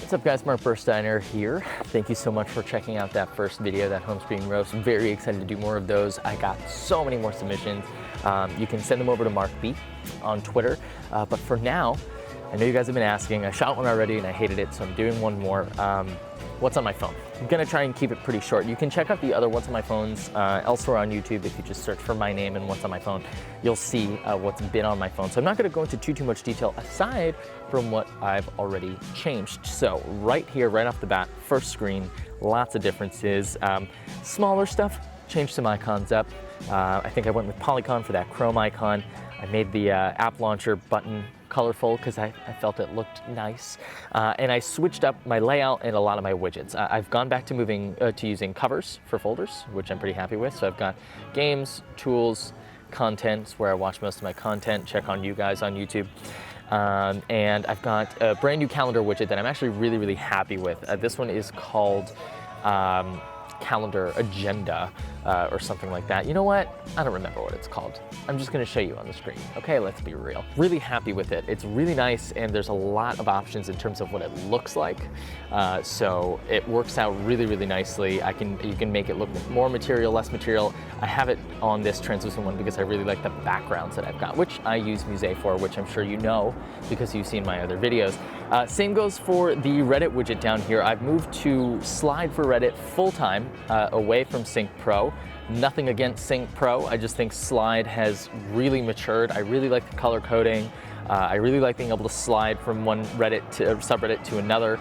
What's up guys, Mark Bursteiner here. Thank you so much for checking out that first video, that home screen roast. I'm very excited to do more of those. I got so many more submissions. You can send them over to Mark B on Twitter. But for now, I know you guys have been asking. I shot one already and I hated it, so I'm doing one more. What's on my phone? I'm gonna try and keep it pretty short. You can check out the other What's on my phones elsewhere on YouTube. If you just search for my name and What's on my phone, you'll see what's been on my phone. So I'm not gonna go into too much detail aside from what I've already changed. So right here, right off the bat, first screen, lots of differences. Smaller stuff, changed some icons up. I think I went with Polycon for that Chrome icon. I made the app launcher button colorful because I felt it looked nice. And I switched up my layout and a lot of my widgets. I've gone back to using covers for folders, which I'm pretty happy with. So I've got games, tools, content, where I watch most of my content, check on you guys on YouTube. And I've got a brand new calendar widget that I'm actually really happy with. This one is called Calendar Agenda or something like that. You know what? I don't remember what it's called. I'm just gonna show you on the screen. Okay, let's be real. Really happy with it. It's really nice and there's a lot of options in terms of what it looks like. So it works out really nicely. You can make it look more material, less material. I have it on this translucent one because I really like the backgrounds that I've got, which I use Musée for, which I'm sure you know because you've seen my other videos. Same goes for the Reddit widget down here. I've moved to Slide for Reddit full-time, away from Sync Pro. Nothing against Sync Pro, I just think Slide has really matured. I really like the color coding. I really like being able to slide from one subreddit to another.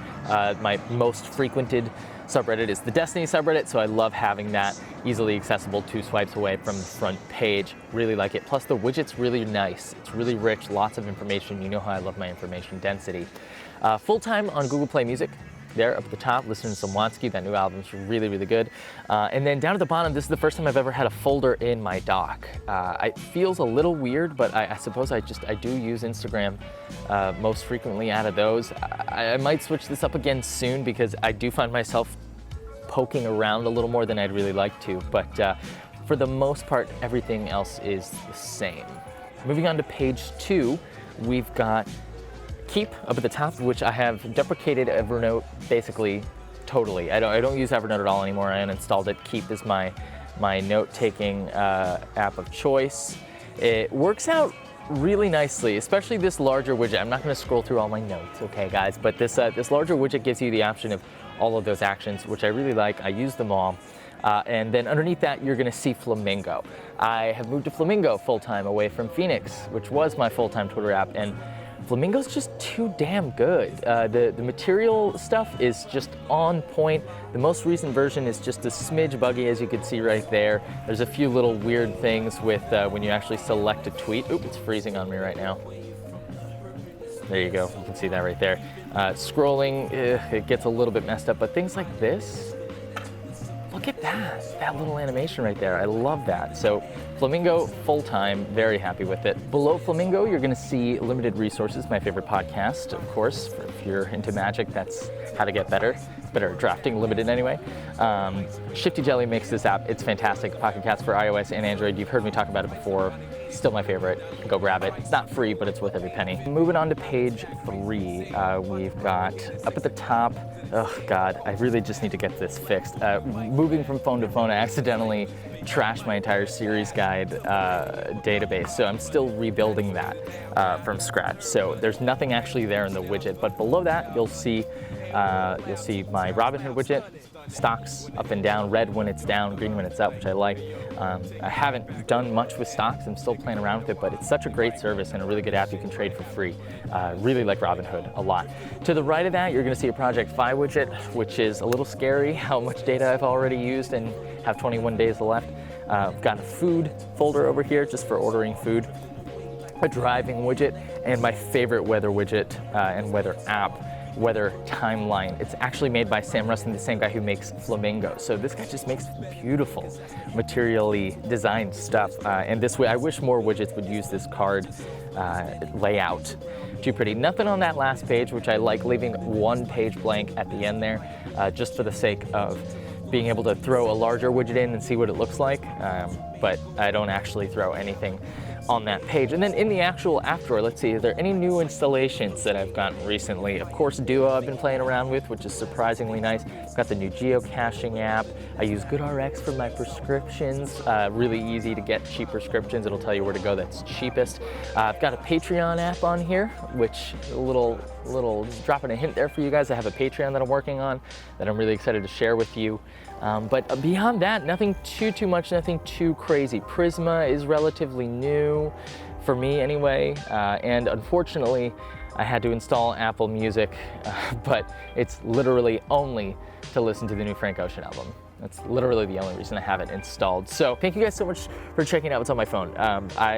My most frequented subreddit is the Destiny subreddit, so I love having that easily accessible 2 swipes away from the front page. Really like it. Plus the widget's really nice. It's really rich, lots of information. You know how I love my information density. Full-time on Google Play Music. There up at the top, listening to some Watsky. That new album's really good. And then down at the bottom, this is the first time I've ever had a folder in my dock. It feels a little weird, but I suppose I do use Instagram most frequently out of those. I might switch this up again soon because I do find myself poking around a little more than I'd really like to. But for the most part, everything else is the same. Moving on to page 2, we've got Keep up at the top, which I have deprecated Evernote basically totally. I don't use Evernote at all anymore. I uninstalled it. Keep is my note-taking app of choice. It works out really nicely, especially this larger widget. I'm not going to scroll through all my notes, okay, guys? But this larger widget gives you the option of all of those actions, which I really like. I use them all. And then underneath that, you're going to see Flamingo. I have moved to Flamingo full-time away from Phoenix, which was my full-time Twitter app, and Flamingo's just too damn good. The material stuff is just on point. The most recent version is just a smidge buggy, as you can see right there. There's a few little weird things with when you actually select a tweet. Oop, it's freezing on me right now. There you go, you can see that right there. Scrolling, it gets a little bit messed up, but things like this, look at that little animation right there. I love that. So Flamingo full-time, very happy with it. Below Flamingo, you're gonna see Limited Resources, my favorite podcast, of course. If you're into Magic, that's how to get better. It's better at drafting, limited anyway. Shifty Jelly makes this app. It's fantastic. Pocket Casts for iOS and Android. You've heard me talk about it before. Still my favorite. Go grab it. It's not free, but it's worth every penny. Moving on to page 3, we've got up at the top, oh God, I really just need to get this fixed. Moving from phone to phone, I accidentally trashed my entire series guide database, so I'm still rebuilding that from scratch. So there's nothing actually there in the widget, but below that you'll see my Robinhood widget, stocks up and down, red when it's down, green when it's up, which I like. I haven't done much with stocks. I'm still playing around with it, but it's such a great service and a really good app you can trade for free. Really like Robinhood a lot. To the right of that, you're gonna see a Project Fi widget, which is a little scary how much data I've already used and have 21 days left. I've got a food folder over here just for ordering food, a driving widget, and my favorite weather widget and weather app, Weather Timeline. It's actually made by Sam Rustin, the same guy who makes Flamingo. So this guy just makes beautiful, materially designed stuff. And this way, I wish more widgets would use this card layout. Too pretty. Nothing on that last page, which I like leaving one page blank at the end there, just for the sake of being able to throw a larger widget in and see what it looks like. But I don't actually throw anything on that page. And then in the actual app drawer, let's see, are there any new installations that I've gotten recently? Of course, Duo I've been playing around with, which is surprisingly nice. I've got the new geocaching app. I use GoodRx for my prescriptions. Really easy to get cheap prescriptions. It'll tell you where to go that's cheapest. I've got a Patreon app on here, which a little dropping a hint there for you guys. I have a Patreon that I'm working on that I'm really excited to share with you. But beyond that, nothing too much, nothing too crazy. Prisma is relatively new for me anyway, and unfortunately I had to install Apple Music, but it's literally only to listen to the new Frank Ocean album. That's literally the only reason I have it installed. So thank you guys so much for checking out what's on my phone.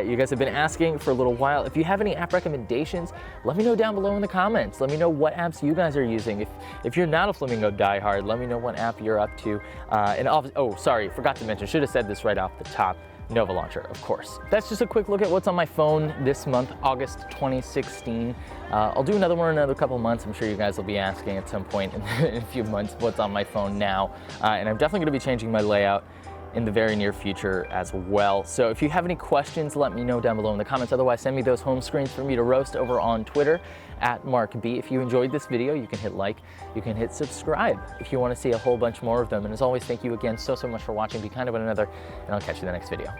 You guys have been asking for a little while. If you have any app recommendations, let me know down below in the comments. Let me know what apps you guys are using. If you're not a Flamingo diehard, let me know what app you're up to. Oh, sorry, forgot to mention, should have said this right off the top. Nova Launcher, of course. That's just a quick look at what's on my phone this month, August 2016. I'll do another one in another couple months. I'm sure you guys will be asking at some point in a few months what's on my phone now. And I'm definitely gonna be changing my layout in the very near future as well. So if you have any questions, let me know down below in the comments. Otherwise, send me those home screens for me to roast over on Twitter @MarkB. If you enjoyed this video, you can hit like, you can hit subscribe if you want to see a whole bunch more of them. And as always, thank you again so much for watching. Be kind to one another, and I'll catch you in the next video.